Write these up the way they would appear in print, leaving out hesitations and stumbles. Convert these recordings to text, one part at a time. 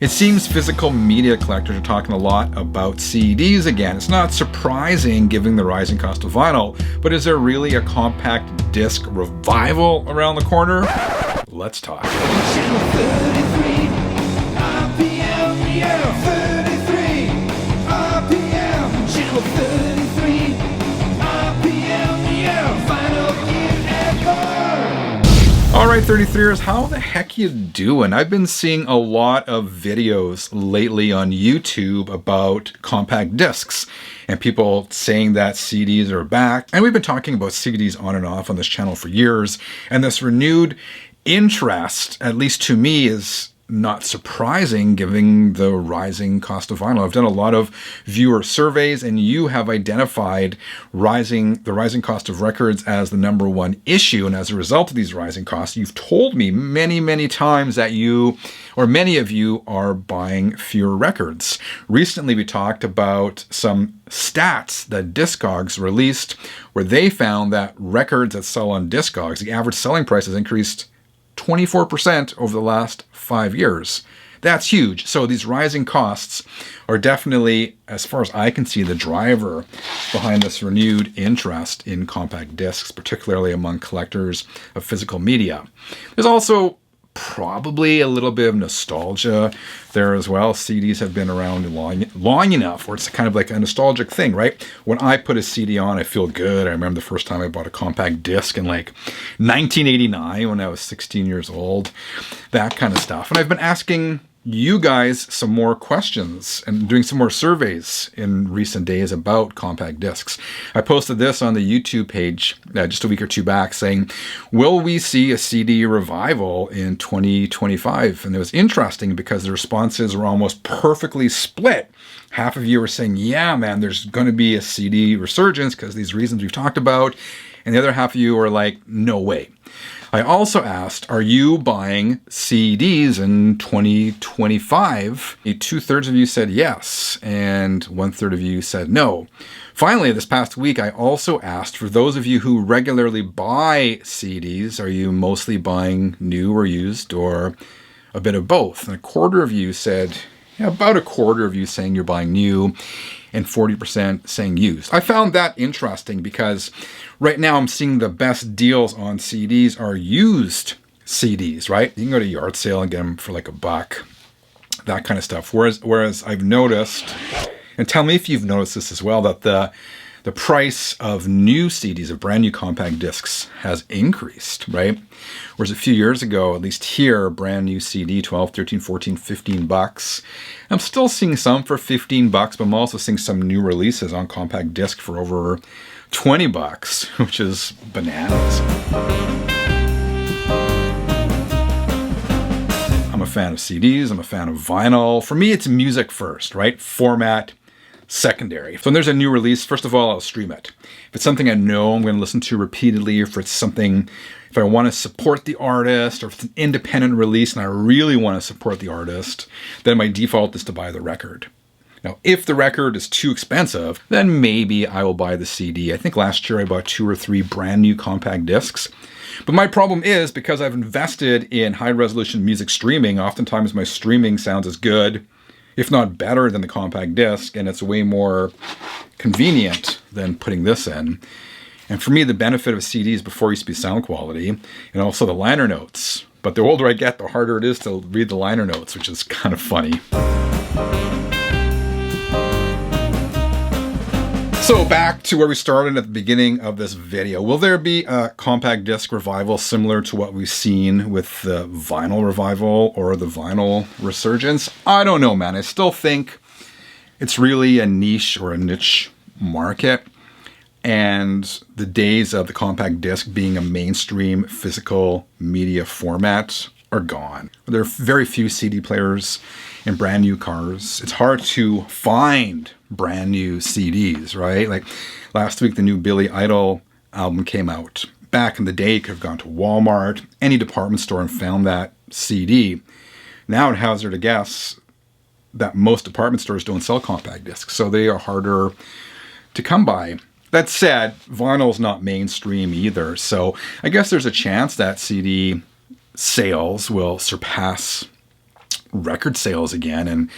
It seems physical media collectors are talking a lot about CDs again. It's not surprising given the rising cost of vinyl, but is there really a compact disc revival around the corner? Let's talk. Channel 33, RPM, yeah, 33, RPM, Channel 33, RPM, yeah, final year ever. Alright 33ers, how the heck you doing? I've been seeing a lot of videos lately on YouTube about compact discs and people saying that CDs are back. And we've been talking about CDs on and off on this channel for years, and this renewed interest, at least to me, is not surprising given the rising cost of vinyl. I've done a lot of viewer surveys, and you have identified the rising cost of records as the #1 issue. And as a result of these rising costs, you've told me many, many times that many of you are buying fewer records. Recently, we talked about some stats that Discogs released where they found that records that sell on Discogs, the average selling price has increased 24% over the last 5 years. That's huge. So these rising costs are definitely, as far as I can see, the driver behind this renewed interest in compact discs, particularly among collectors of physical media. There's also probably a little bit of nostalgia there as well. CDs have been around long enough where it's kind of like a nostalgic thing, right? When I put a CD on, I feel good. I remember the first time I bought a compact disc in like 1989 when I was 16 years old, that kind of stuff. And I've been asking you guys some more questions and doing some more surveys in recent days about compact discs. I posted this on the YouTube page just a week or two back saying, will we see a CD revival in 2025? And it was interesting because the responses were almost perfectly split. Half of you were saying, yeah, man, there's going to be a CD resurgence because these reasons we've talked about. And the other half of you were like, no way. I also asked, are you buying CDs in 2025? 2/3 of you said yes, and 1/3 of you said no. Finally, this past week, I also asked, for those of you who regularly buy CDs, are you mostly buying new or used, or a bit of both? And about a quarter of you saying you're buying new, and 40% saying used. I found that interesting because right now I'm seeing the best deals on CDs are used CDs, right? You can go to a yard sale and get them for like $1, that kind of stuff. Whereas I've noticed, and tell me if you've noticed this as well, that the price of new CDs, of brand new compact discs, has increased, right? Whereas a few years ago, at least here, a brand new CD, 12, 13, 14, $15. I'm still seeing some for $15, but I'm also seeing some new releases on compact disc for over $20, which is bananas. I'm a fan of CDs, I'm a fan of vinyl. For me, it's music first, right? Format secondary. So when there's a new release, first of all, I'll stream it. If it's something I know I'm going to listen to repeatedly, or if I want to support the artist, or if it's an independent release and I really want to support the artist, then my default is to buy the record. Now, if the record is too expensive, then maybe I will buy the CD. I think last year I bought 2 or 3 brand new compact discs. But my problem is, because I've invested in high resolution music streaming, oftentimes my streaming sounds as good, if not better, than the compact disc, and it's way more convenient than putting this in. And for me, the benefit of CDs before used to be sound quality and also the liner notes. But the older I get, the harder it is to read the liner notes, which is kind of funny. So back to where we started at the beginning of this video. Will there be a compact disc revival similar to what we've seen with the vinyl revival or the vinyl resurgence? I don't know, man. I still think it's really a niche or a niche market. And the days of the compact disc being a mainstream physical media format are gone. There are very few CD players in brand new cars. It's hard to find brand new CDs, right? Like last week, the new Billy Idol album came out. Back in the day, you could have gone to Walmart, any department store, and found that CD. Now I'd hazard a guess that most department stores don't sell compact discs, so they are harder to come by. That said, vinyl's not mainstream either, so I guess there's a chance that CD sales will surpass record sales again and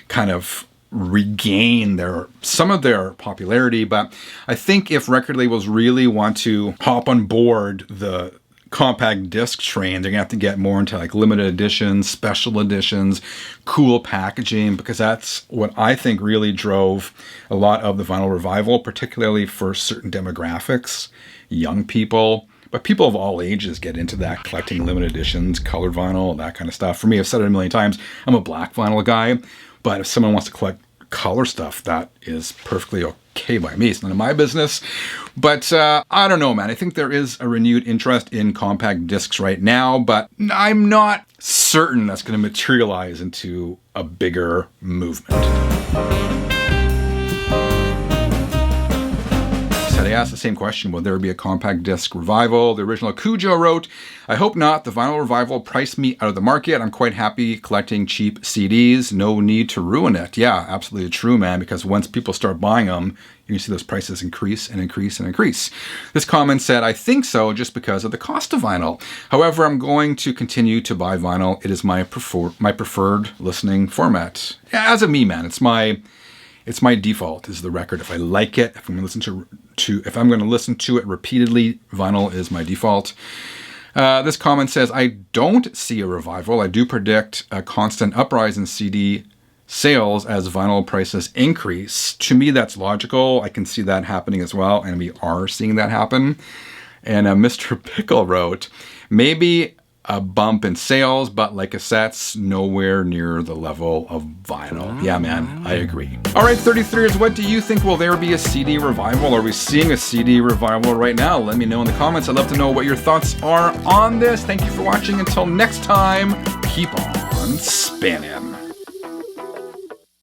kind of regain some of their popularity. But I think if record labels really want to hop on board the compact disc train, they're gonna have to get more into like limited editions, special editions, cool packaging, because that's what I think really drove a lot of the vinyl revival, particularly for certain demographics, young people. But people of all ages get into that, collecting limited editions, colored vinyl, that kind of stuff. For me, I've said it a million times, I'm a black vinyl guy, but if someone wants to collect color stuff, that is perfectly okay by me. It's none of my business. But I don't know, man. I think there is a renewed interest in compact discs right now, but I'm not certain that's going to materialize into a bigger movement. I asked the same question, will there be a compact disc revival? The original Cujo wrote, I hope not. The vinyl revival priced me out of the market. I'm quite happy collecting cheap CDs. No need to ruin it. Yeah, absolutely true, man, because once people start buying them, you can see those prices increase and increase and increase. This comment said, I think so just because of the cost of vinyl. However, I'm going to continue to buy vinyl. It is my preferred listening format. Yeah, as a me, man, it's my default is the record. If I like it, if I'm going to listen to it repeatedly, vinyl is my default. This comment says, I don't see a revival. I do predict a constant uprise in CD sales as vinyl prices increase. To me, that's logical. I can see that happening as well, and we are seeing that happen. And Mr. Pickle wrote, maybe a bump in sales, but like cassettes, nowhere near the level of vinyl. Yeah, man, I agree. All right, 33ers, what do you think? Will there be a CD revival? Are we seeing a CD revival right now? Let me know in the comments. I'd love to know what your thoughts are on this. Thank you for watching. Until next time, keep on spinning.